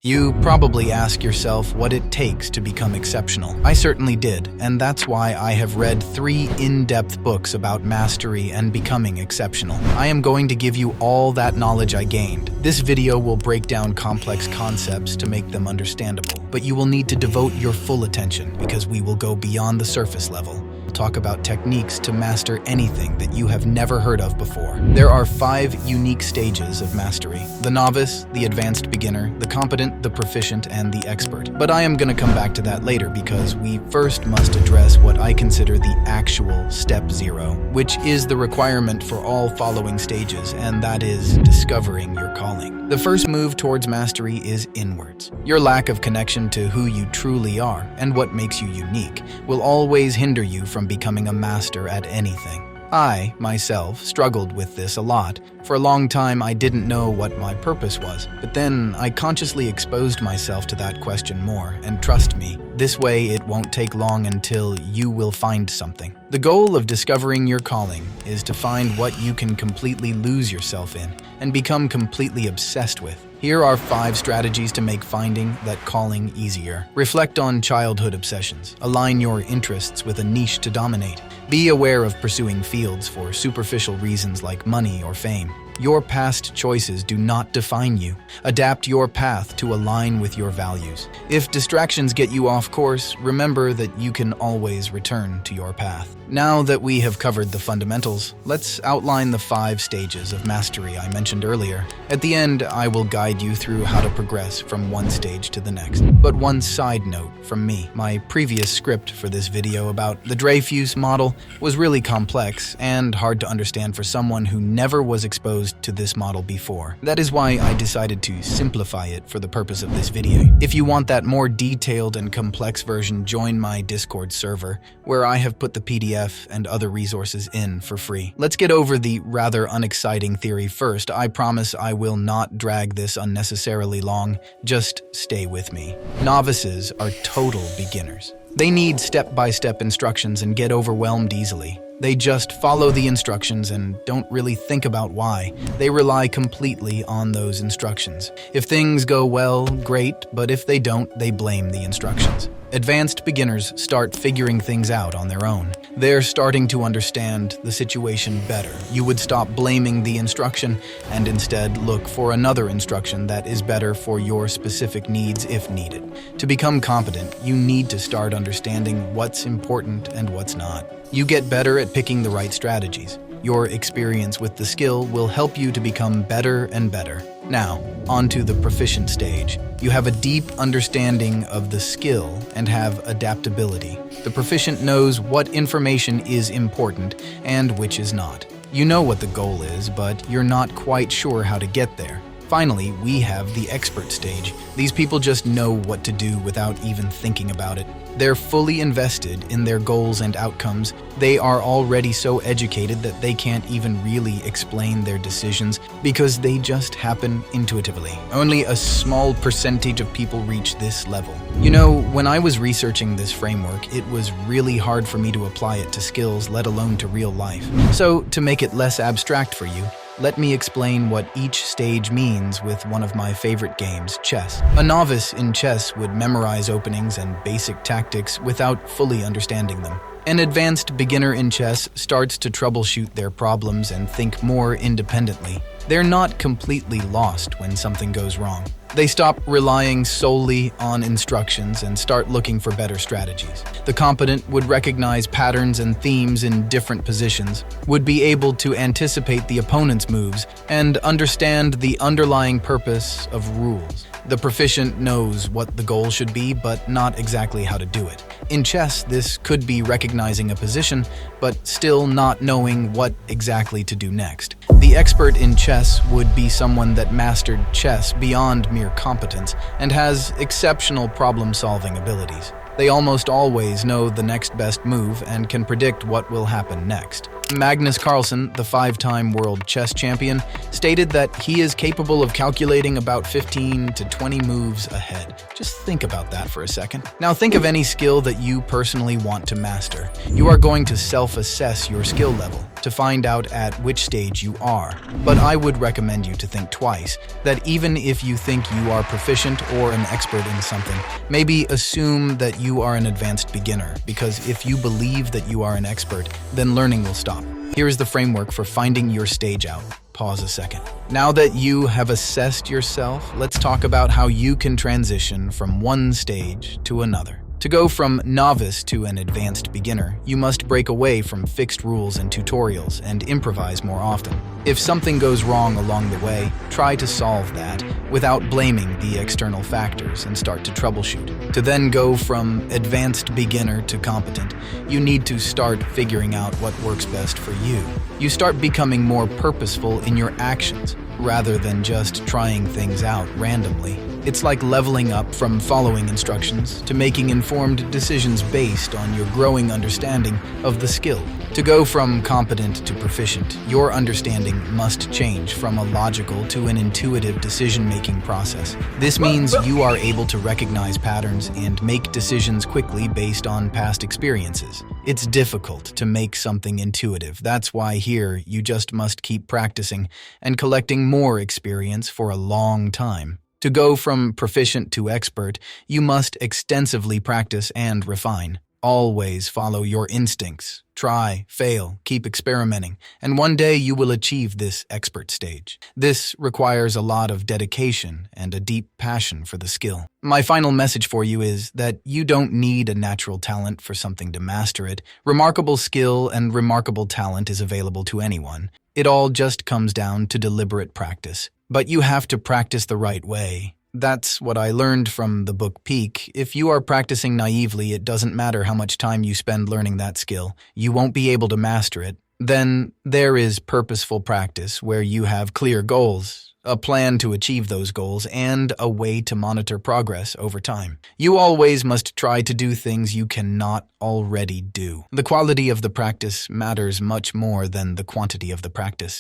You probably ask yourself what it takes to become exceptional. I certainly did, and that's why I have read 3 in-depth books about mastery and becoming exceptional. I am going to give you all that knowledge I gained. This video will break down complex concepts to make them understandable, but you will need to devote your full attention because we will go beyond the surface level. We'll talk about techniques to master anything that you have never heard of before. There are 5 unique stages of mastery: the novice, the advanced beginner, the competent, the proficient, and the expert. But I am going to come back to that later because we first must address what I consider the actual step 0, which is the requirement for all following stages, and that is discovering your calling. The first move towards mastery is inwards. Your lack of connection to who you truly are and what makes you unique will always hinder you from becoming a master at anything. I, myself, struggled with this a lot. For a long time, I didn't know what my purpose was, but then I consciously exposed myself to that question more, and trust me, this way it won't take long until you will find something. The goal of discovering your calling is to find what you can completely lose yourself in and become completely obsessed with. Here are 5 strategies to make finding that calling easier. Reflect on childhood obsessions. Align your interests with a niche to dominate. Be aware of pursuing fields for superficial reasons like money or fame. Your past choices do not define you. Adapt your path to align with your values. If distractions get you off course, remember that you can always return to your path. Now that we have covered the fundamentals, let's outline the 5 stages of mastery I mentioned earlier. At the end, I will guide you through how to progress from one stage to the next. But one side note from me. My previous script for this video about the Dreyfus model was really complex and hard to understand for someone who never was exposed to this model before. That is why I decided to simplify it for the purpose of this video. If you want that more detailed and complex version, join my Discord server, where I have put the PDF and other resources in for free. Let's get over the rather unexciting theory first. I promise I will not drag this unnecessarily long. Just stay with me. Novices are total beginners. They need step-by-step instructions and get overwhelmed easily. They just follow the instructions and don't really think about why. They rely completely on those instructions. If things go well, great, but if they don't, they blame the instructions. Advanced beginners start figuring things out on their own. They're starting to understand the situation better. You would stop blaming the instruction and instead look for another instruction that is better for your specific needs if needed. To become competent, you need to start understanding what's important and what's not. You get better at picking the right strategies. Your experience with the skill will help you to become better and better. Now, onto the proficient stage. You have a deep understanding of the skill and have adaptability. The proficient knows what information is important and which is not. You know what the goal is, but you're not quite sure how to get there. Finally, we have the expert stage. These people just know what to do without even thinking about it. They're fully invested in their goals and outcomes. They are already so educated that they can't even really explain their decisions because they just happen intuitively. Only a small percentage of people reach this level. You know, when I was researching this framework, it was really hard for me to apply it to skills, let alone to real life. So, to make it less abstract for you, let me explain what each stage means with one of my favorite games, chess. A novice in chess would memorize openings and basic tactics without fully understanding them. An advanced beginner in chess starts to troubleshoot their problems and think more independently. They're not completely lost when something goes wrong. They stop relying solely on instructions and start looking for better strategies. The competent would recognize patterns and themes in different positions, would be able to anticipate the opponent's moves, and understand the underlying purpose of rules. The proficient knows what the goal should be, but not exactly how to do it. In chess, this could be recognizing a position, but still not knowing what exactly to do next. The expert in chess would be someone that mastered chess beyond mere competence and has exceptional problem-solving abilities. They almost always know the next best move and can predict what will happen next. Magnus Carlsen, the 5-time world chess champion, stated that he is capable of calculating about 15 to 20 moves ahead. Just think about that for a second. Now think of any skill that you personally want to master. You are going to self-assess your skill level to find out at which stage you are. But I would recommend you to think twice, that even if you think you are proficient or an expert in something, maybe assume that you are an advanced beginner, because if you believe that you are an expert, then learning will stop. Here is the framework for finding your stage out. Pause a second. Now that you have assessed yourself, let's talk about how you can transition from one stage to another. To go from novice to an advanced beginner, you must break away from fixed rules and tutorials and improvise more often. If something goes wrong along the way, try to solve that without blaming the external factors and start to troubleshoot. To then go from advanced beginner to competent, you need to start figuring out what works best for you. You start becoming more purposeful in your actions rather than just trying things out randomly. It's like leveling up from following instructions to making informed decisions based on your growing understanding of the skill. To go from competent to proficient, your understanding must change from a logical to an intuitive decision-making process. This means you are able to recognize patterns and make decisions quickly based on past experiences. It's difficult to make something intuitive. That's why here you just must keep practicing and collecting more experience for a long time. To go from proficient to expert, you must extensively practice and refine. Always follow your instincts. Try, fail, keep experimenting, and one day you will achieve this expert stage. This requires a lot of dedication and a deep passion for the skill. My final message for you is that you don't need a natural talent for something to master it. Remarkable skill and remarkable talent is available to anyone. It all just comes down to deliberate practice. But you have to practice the right way. That's what I learned from the book Peak. If you are practicing naively, it doesn't matter how much time you spend learning that skill. You won't be able to master it. Then there is purposeful practice where you have clear goals, a plan to achieve those goals, and a way to monitor progress over time. You always must try to do things you cannot already do. The quality of the practice matters much more than the quantity of the practice.